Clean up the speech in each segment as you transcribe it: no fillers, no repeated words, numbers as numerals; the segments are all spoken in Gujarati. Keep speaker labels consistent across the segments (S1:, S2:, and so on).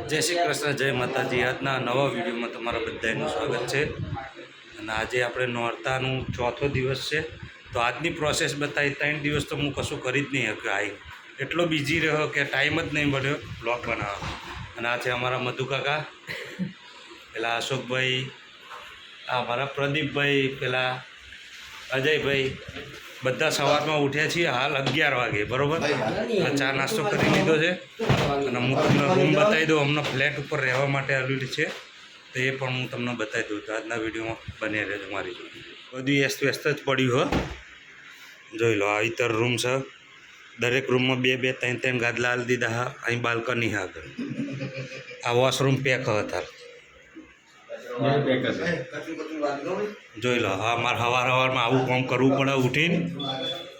S1: જય શ્રી કૃષ્ણ, જય માતાજી. આજના નવા વિડીયોમાં તમારા બધાનું સ્વાગત છે. અને આજે આપણે નોરતાનું ચોથો દિવસ છે. તો આજની પ્રોસેસ બતાવી. 3 દિવસ તો હું કશું કરી જ નહીં શક્યો. એટલો બિઝી રહ્યો કે ટાઈમ જ નહીં મળ્યો બ્લોગ બનાવવાનો. અને આ છે અમારા મધુ કાકા, પેલા અશોકભાઈ, આ અમારા પ્રદીપભાઈ, પેલા અજયભાઈ, બધા સવારમાં ઉઠ્યા છીએ. હાલ 11 વાગે બરાબર. ચા નાસ્તો કરી લીધો છે અને હું તમને રૂમ બતાવી દઉં. અમને ફ્લેટ ઉપર રહેવા માટે આવેલી છે, તો એ પણ હું તમને બતાવી દઉં. તો આજના વિડીયોમાં બની રહેજો મારી જોડે. બધું વ્યસ્ત જ પડ્યું હો. જોઈ લો, આ ઇતર રૂમ છે. દરેક રૂમમાં 2-2 3-3 ગાદલા હાલ દીધા હા. અહીં બાલ્કની હા આગળ. આ વોશરૂમ પેક હતા. જોઈ લો, હા મારે સવારમાં આવું કામ કરવું પડે ઉઠીને,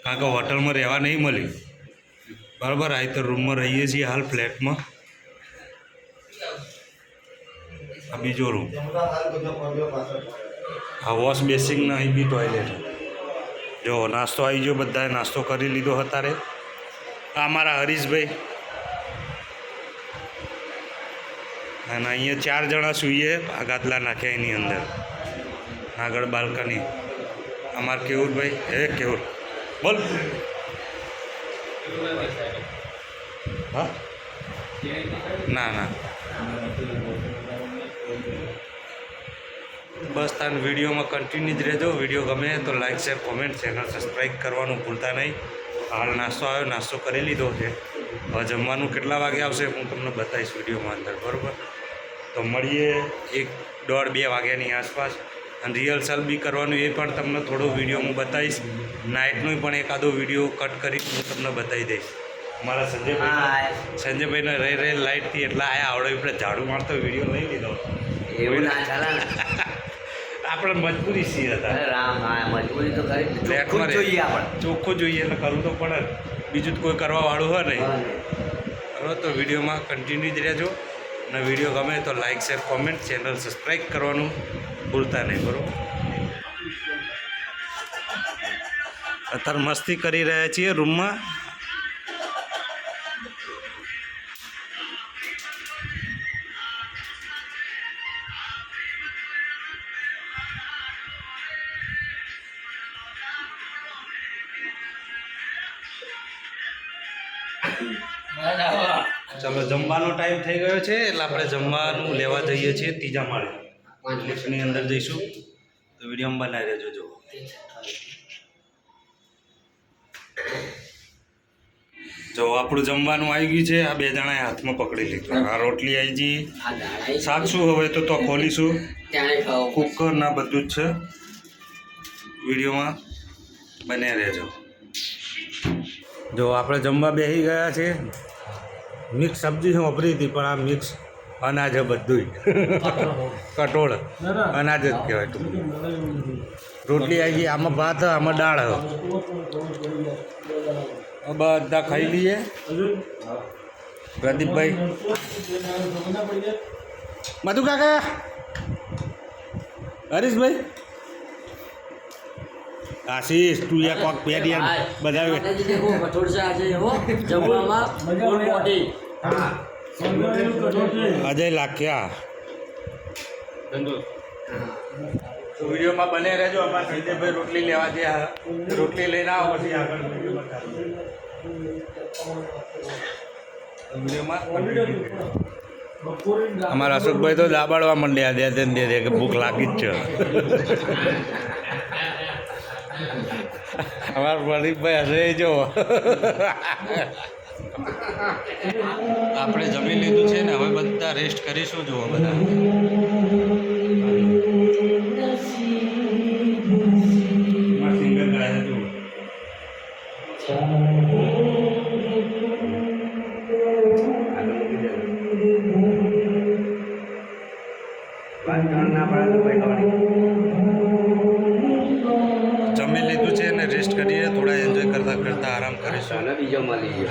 S1: કારણ કે હોટલમાં રહેવા નહીં મળ્યું બરાબર. આ તો રૂમમાં રહીએ છીએ હાલ ફ્લેટમાં. આ બીજો રૂમ, આ વોશ બેસિંગ ને અહીં બી ટોયલેટ. જો નાસ્તો આવી ગયો, બધાએ નાસ્તો કરી લીધો અત્યારે. આ મારા હરીશભાઈ. અને અહીંયા 4 જણા સૂઈએ. આ ગાદલા નાખ્યા એની અંદર. આગળ બાલ્કની. અમાર કેવુરભાઈ, હે કેવુર બોલ. હા ના ના બસ તાન વિડીયોમાં કન્ટિન્યુ જ રહેજો. વિડીયો ગમે તો like share comment, channel subscribe કરવાનું ભૂલતા નહીં. હાલ નાસ્તો આવ્યો, નાસ્તો કરી લીધો છે. હવે જમવાનું કેટલા વાગે આવશે હું તમને બતાવીશ વિડીયોમાં અંદર બરાબર. તો મળીએ 1-1.5-2 વાગ્યાની આસપાસ. અને રિહર્સલ બી કરવાનું, એ પણ તમને થોડો વિડીયો હું બતાવીશ. નાઇટનો પણ એકાદો વિડીયો કટ કરી હું તમને બતાવી દઈશ. મારા સંજયભાઈને રહી લાઇટથી એટલા આયા આવડે આપણે ઝાડુ મારતો વિડીયો લઈ લીધો.
S2: એવું ના ચાલે.
S1: આપણે મજબૂરી છીએ હતા.
S2: મજબૂરી તો
S1: ફ્લેટમાં જોઈએ, આપણે ચોખ્ખું જોઈએ એટલે કરવું તો પડે. બીજું જ કોઈ કરવાવાળું હોય નહીં બરાબર. તો વિડીયોમાં કન્ટિન્યુ જ રહેજો. અને વિડીયો ગમે તો like share comment, channel subscribe કરવાનું ભૂલતા નહીં બરાબર. અત્યારે મસ્તી કરી રહ્યા છીએ રૂમમાં. ચલો, જમવાનો ટાઈમ થઈ ગયો છે એટલે આપણે જમવાનું લેવા જઈએ છીએ 3જા માળે. લિફ્ટની અંદર જઈશું. તો વિડીયોમાં બનાવી રહેજો. જો આપણું જમવાનું આવી ગયું છે. આ 2 જણાએ હાથમાં પકડી લીધું. આ રોટલી આવી ગઈ. શાક શું હવે તો ખોલીશું. કુકર ના બધું જ છે. વિડીયોમાં બને રહેજો. જો આપણે જમવા બેસી ગયા છે. મિક્સ સબ્જી હું વાપરી હતી, પણ આ મિક્સ અનાજ બધું કટોળ અનાજ જ કહેવાય. રોટલી આવી ગઈ. આમાં ભાત, આમાં દાળ. બધા ખાઈ લઈએ. પ્રદીપભાઈ, મધુ કાકા, હરીશભાઈ, આશીષ, તું યા કોક પેડિયા બધા અજય લાખ્યા. વિડીયોમાં બને રહેજો. અમારા સંજયભાઈ રોટલી લેવા ગયા. રોટલી લઈને આવો પછી આગળ વિડીયોમાં. અમારા અશોકભાઈ તો દાબાડવા માંડ્યા દે કે ભૂખ લાગી જ છે. અમારા પ્રદીપભાઈ હશે જો. આપણે જમી લીધું છે ને, હવે બધા રેસ્ટ કરીશું. જુઓ બધા સિંગર ગાય જુઓ. જમી લીધું છે ને રેસ્ટ કરીએ. થોડા એન્જોય કરતા આરામ કરીશું.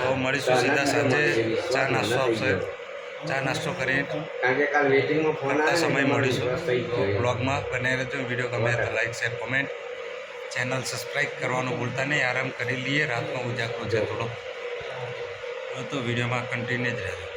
S1: તો મળીશું સીધા સાંજે. ચા નાસ્તો આપશે. ચા નાસ્તો કરી કરતા સમય મળીશું. બ્લોગમાં બને રહેજો. વિડીયો ગમે તો like share comment, channel subscribe કરવાનું ભૂલતા નહીં. આરામ કરી લઈએ. રાતનો ઉજાગરો છે થોડો, તો વિડીયોમાં કન્ટિન્યુ જ રહેજો.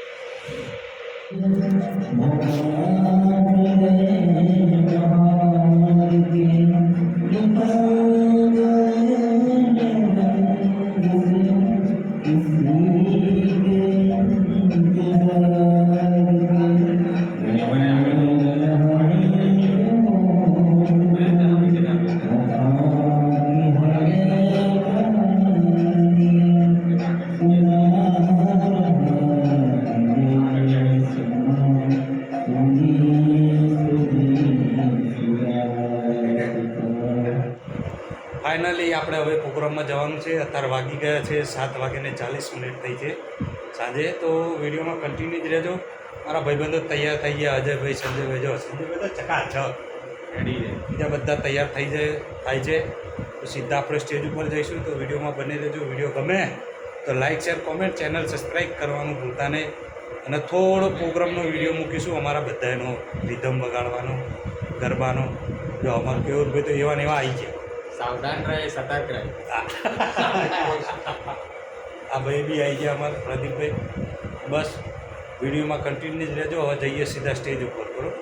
S1: ફાઇનલી આપણે હવે પ્રોગ્રામમાં જવાનું છે. અત્યારે વાગી ગયા છે 7:40 થઈ છે સાંજે. તો વિડીયોમાં કન્ટિન્યુ જ રહેજો. મારા ભાઈબંધો તૈયાર થઈ ગયા, અજયભાઈ, સંજયભાઈ. જો સંજયભાઈ તો ચકાચક બીજા બધા તૈયાર થાય છે. તો સીધા આપણે સ્ટેજ ઉપર જઈશું. તો વિડીયોમાં બની રહેજો. વિડીયો ગમે તો like, share, comment, channel subscribe કરવાનું ભૂલતા નહીં. અને થોડો પ્રોગ્રામનો વિડીયો મૂકીશું અમારા બધાનો, રિધમ વગાડવાનો, ગરબાનો. જો અમારું કેવુરભાઈ તો એવા ને એવા આવી ગયા.
S2: સાવધાન રહે, સતર્ક રહે.
S1: આ ભાઈ બી આવી ગયા અમારા પ્રદીપભાઈ. બસ વિડીયોમાં કન્ટિન્યુ જ રહેજો. હવે જઈએ સીધા સ્ટેજ ઉપર. બરોબર,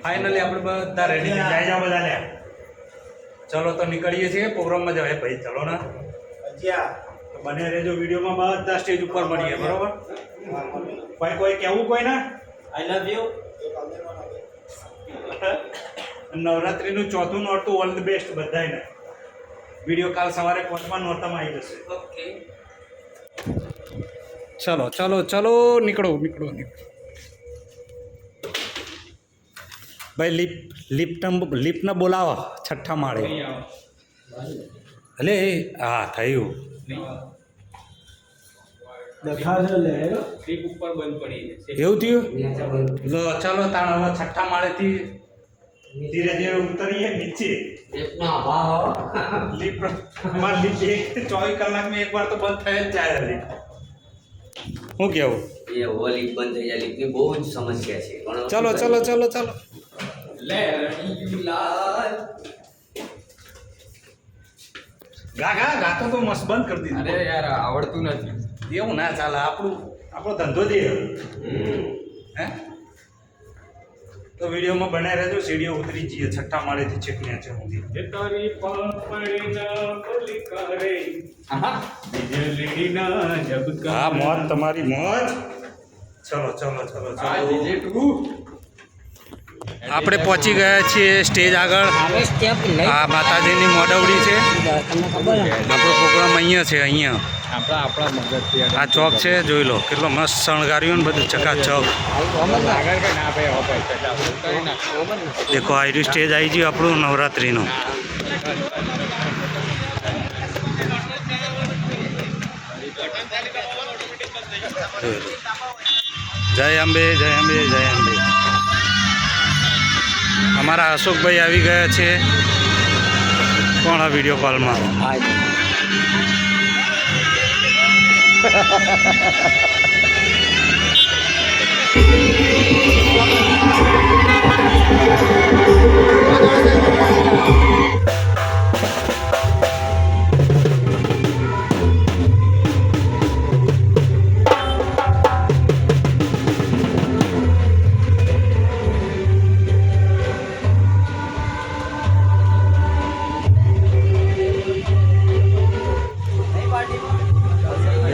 S1: ફાઇનલી આપણે બધા રેડી જાય જાઓ બધા લે. ચલો તો નીકળીએ છીએ પ્રોગ્રામમાં જવાય ભાઈ. ચલો ને બને રહેજો વિડીયોમાં. બધા સ્ટેજ ઉપર મળીએ. બરોબર, કોઈ કહેવું કોઈ ના આઈ લવ યુ. નવરાત્રિનું 4થું નોરતું ઓલ ધ બેસ્ટ બધાને. વિડીયો કાલ સવારે 5મા નોરતામાં આવી જશે. ઓકે, ચલો ચલો ચલો નીકળો. ભાઈ લિફ્ટને બોલાવો 6ઠ્ઠા માળે. અલે હા થયું. એવું થયું. ચાલો તાણ હવે 6ઠ્ઠા માળેથી ધીરે ધીરે ઉતરીએ નીચે. લિફ્ટ 24 કલાકમાં એકવાર તો બંધ થઈ જ જાય. શું કેવું?
S2: લીપ બંધ થઈ જાય. લીપની બહુ જ સમસ્યા છે.
S1: ચલો ચલો ચલો ચલો. ગાતો તો મસ્ત બંધ કરી દીધું.
S2: અરે યાર આવડતું નથી.
S1: એવું ના ચાલે. આપણો ધંધો જ હે. તો વિડીયોમાં બનાવી રહેજો. સીડીઓ ઉતરી જઈએ 6ઠ્ઠા માળેથી ચીકણ્યા છે સુધી. હા મોજ, તમારી મોજ. ચલો ચલો ચલો ચલો. આપણે પહોંચી ગયા છીએ સ્ટેજ આગળ. આ માતાજીની મોડવડી છે. આપણો પ્રોગ્રામ અહીંયા છે. અહીંયા આ ચોક છે. જોઈ લો કેટલો મસ્ત શણગાર્યું ને બધું ચકાચક. દેખો આ સ્ટેજ આવી ગયું આપણું નવરાત્રિનું. જય અંબે, જય અંબે, જય અંબે. અમારા અશોકભાઈ આવી ગયા છે. કોણ આ વિડીયો કોલમાં?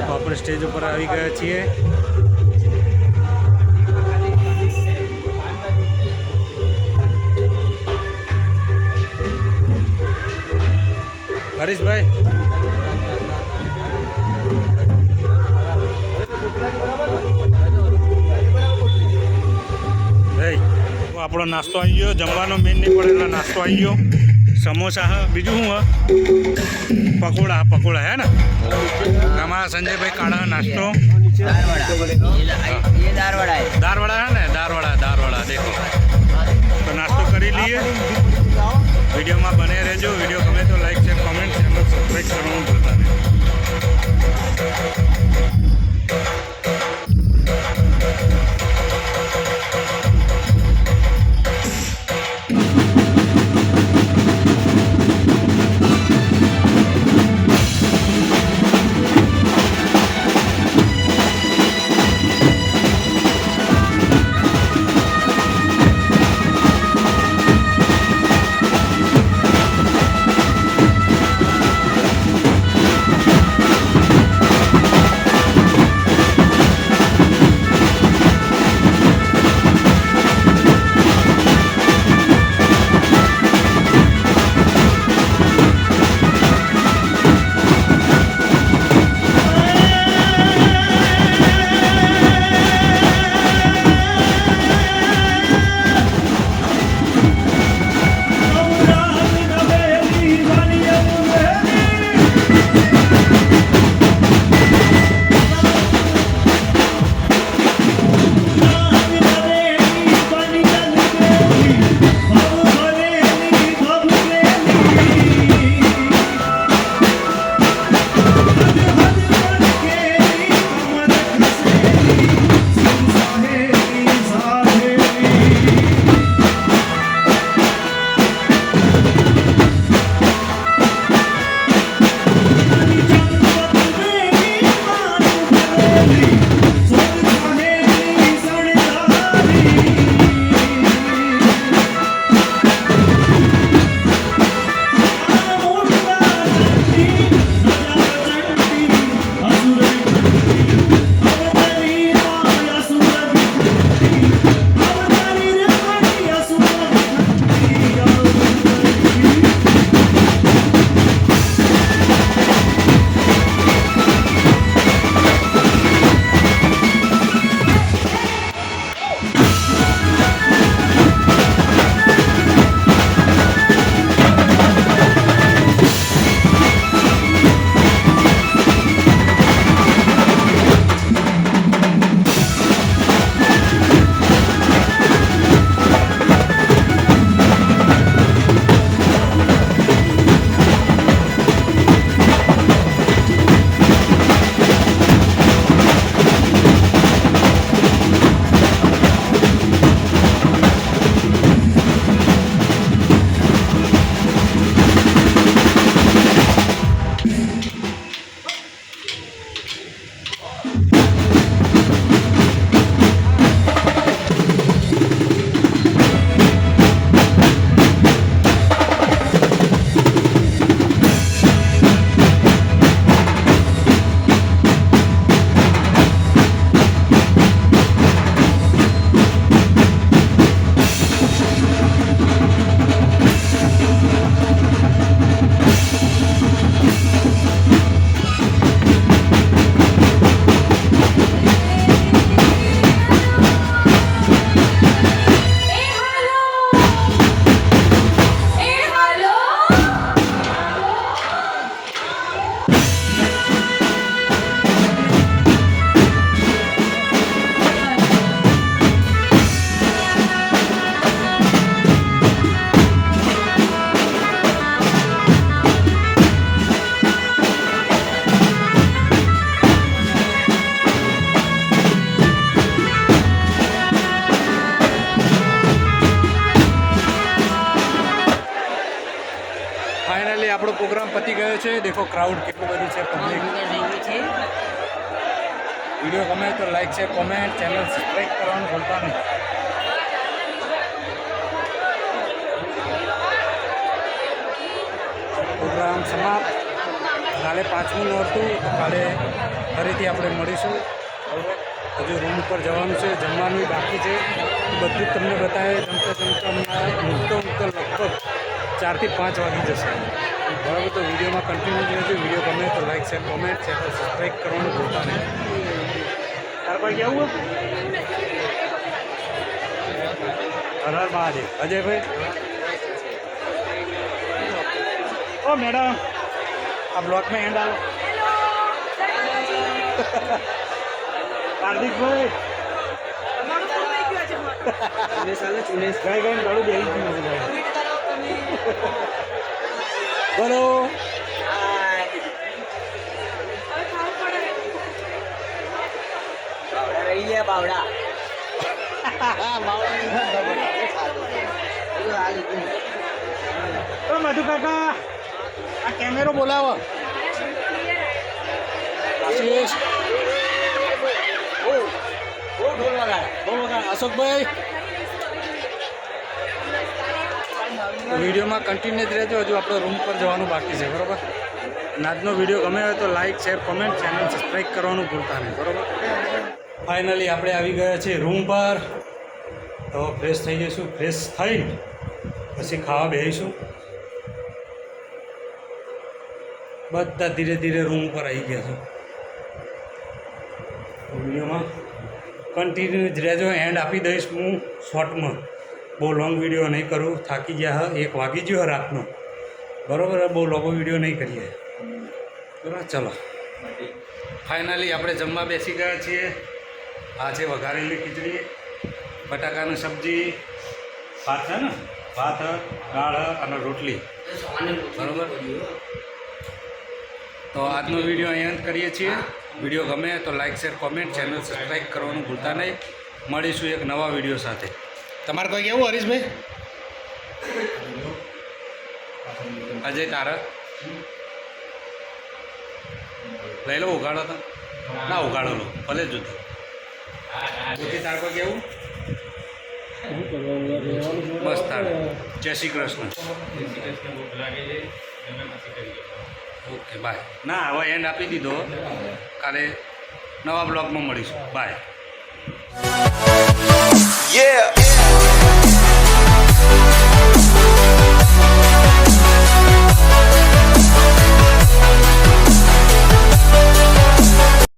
S1: આપણે સ્ટેજ ઉપર આવી ગયા છીએ. હરીશભાઈ આપણો નાસ્તો આવી ગયો. જમવાનો મેન નહીં પડે એટલે નાસ્તો આવી ગયો. સમોસા હા, બીજું શું હા? પકોડા હે ને. અમારા સંજયભાઈ કાઢા નાસ્તો. દારવાડા હે ને. દારવાડા દેખો. તો નાસ્તો કરી લઈએ. વિડીયોમાં બને રહેજો. વિડીયો ગમે તો like, share, comment, channel subscribe કરવાનું ભૂલતા નહીં. ફાઇનલી આપણો પ્રોગ્રામ પતી ગયો છે. દેખો ક્રાઉડ કેટલું બધું છે, પબ્લિક. વિડીયો ગમે તો લાઈક છે, કોમેન્ટ, ચેનલ સબસ્ક્રાઈબ કરવાનું ભૂલતા નહીં. પ્રોગ્રામ સમાપ્ત. કાલે 5મું નોરતું, તો કાલે ફરીથી આપણે મળીશું. બરાબર, હજુ રૂમ ઉપર જવાનું છે, જમવાનું બાકી છે, બધું જ તમને બતાવે. જમતા લગભગ 4 થી 5 વાગી જશે. બરાબર, તો વિડીયોમાં કન્ટિન્યુ રહેજો. વિડીયો ગમે તો like share comment channel subscribe કરવાનું ભૂલતા નહીં. તાર પાસે કેવું હર હર મહાદેવ. અજયભાઈ, ઓ મેડમ, આ બ્લોકમાં હેન્ડ આવો. હાર્દિકભાઈ ગઈ ગઈને ઘણું બેસી ગયું છે. બોલો.
S2: બાવડા
S1: મધુ કાકા, આ કેમેરો બોલાવો. આશીષ, અશોકભાઈ, વિડીયોમાં કન્ટિન્યુ જ રહેજો. હજુ આપણો રૂમ પર જવાનું બાકી છે. બરાબર, આજનો વિડીયો ગમે હોય તો like share comment channel subscribe કરવાનું ભૂલતા નહીં. બરાબર, ફાઇનલી આપણે આવી ગયા છીએ રૂમ પર. તો ફ્રેશ થઈ જઈશું. ફ્રેશ થઈને પછી ખાવા બેસીશું. બધા ધીરે ધીરે રૂમ ઉપર આવી ગયા છે. વિડીયોમાં કન્ટિન્યુ જ રહેજો. એન્ડ આપી દઈશ હું શોર્ટમાં. બહુ લોંગ વિડીયો નહીં કરું, થાકી ગયા. 1 વાગી ગયો રાતનો. બરાબર, બહુ લોંગો વિડીયો નહીં કરીએ. બરાબર, ચલો. ફાઇનલી આપણે જમવા બેસી ગયા છીએ. આ છે વઘારેલી ખીચડી, બટાકાની સબ્જી, ભાત છે ને, ભાત, દાળ અને રોટલી. બરાબર, તો આજનો વિડીયો અહીંયા જ કરીએ છીએ. વિડીયો ગમે તો like share comment channel subscribe કરવાનું ભૂલતા નહીં. મળીશું એક નવા વિડીયો સાથે. તમારે કોઈ કેવું હરીશભાઈ? અજય, તારા લઈ લો, ઉગાડો તો. ના ઉગાડો ભલે જુદો પછી તાર પર કેવું બસ તાર જય શ્રી કૃષ્ણ ઓકે બાય ના હવે એન્ડ આપી દીધો કાલે નવા બ્લોગમાં મળીશું બાય
S3: Yeah.